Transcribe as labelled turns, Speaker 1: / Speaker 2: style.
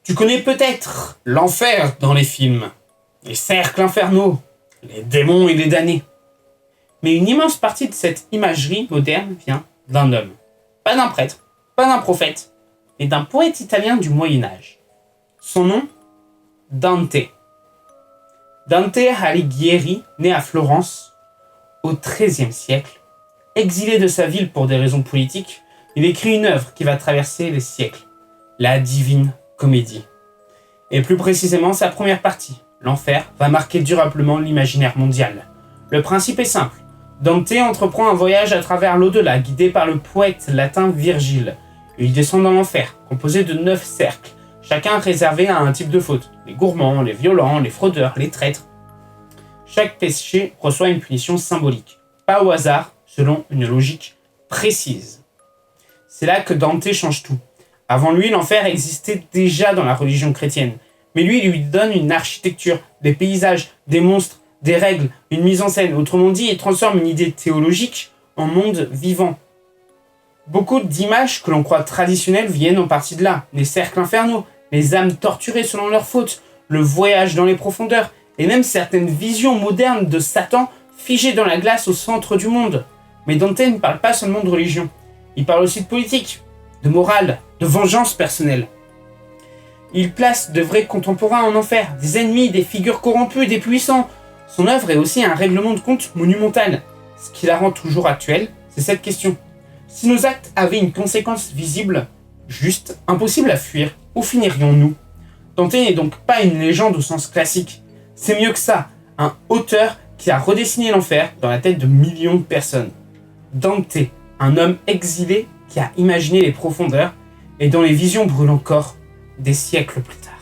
Speaker 1: Tu connais peut-être l'enfer dans les films, les cercles infernaux, les démons et les damnés. Mais une immense partie de cette imagerie moderne vient d'un homme. Pas d'un prêtre, pas d'un prophète, mais d'un poète italien du Moyen-Âge. Son nom, Dante. Dante Alighieri, né à Florence au XIIIe siècle, exilé de sa ville pour des raisons politiques, il écrit une œuvre qui va traverser les siècles, la Divine Comédie. Et plus précisément sa première partie, l'enfer, va marquer durablement l'imaginaire mondial. Le principe est simple. Dante entreprend un voyage à travers l'au-delà, guidé par le poète latin Virgile. Il descend dans l'enfer, composé de 9 cercles, chacun réservé à un type de faute. Les gourmands, les violents, les fraudeurs, les traîtres. Chaque péché reçoit une punition symbolique, pas au hasard, selon une logique précise. C'est là que Dante change tout. Avant lui, l'enfer existait déjà dans la religion chrétienne. Mais lui, il lui donne une architecture, des paysages, des monstres, des règles, une mise en scène. Autrement dit, il transforme une idée théologique en monde vivant. Beaucoup d'images que l'on croit traditionnelles viennent en partie de là. Les cercles infernaux, les âmes torturées selon leurs fautes, le voyage dans les profondeurs, et même certaines visions modernes de Satan figé dans la glace au centre du monde. Mais Dante ne parle pas seulement de religion. Il parle aussi de politique, de morale, de vengeance personnelle. Il place de vrais contemporains en enfer, des ennemis, des figures corrompues, des puissants. Son œuvre est aussi un règlement de compte monumental. Ce qui la rend toujours actuelle, c'est cette question. Si nos actes avaient une conséquence visible, juste, impossible à fuir, où finirions-nous ? Dante n'est donc pas une légende au sens classique. C'est mieux que ça, un auteur qui a redessiné l'enfer dans la tête de millions de personnes. Dante, un homme exilé qui a imaginé les profondeurs et dont les visions brûlent encore des siècles plus tard.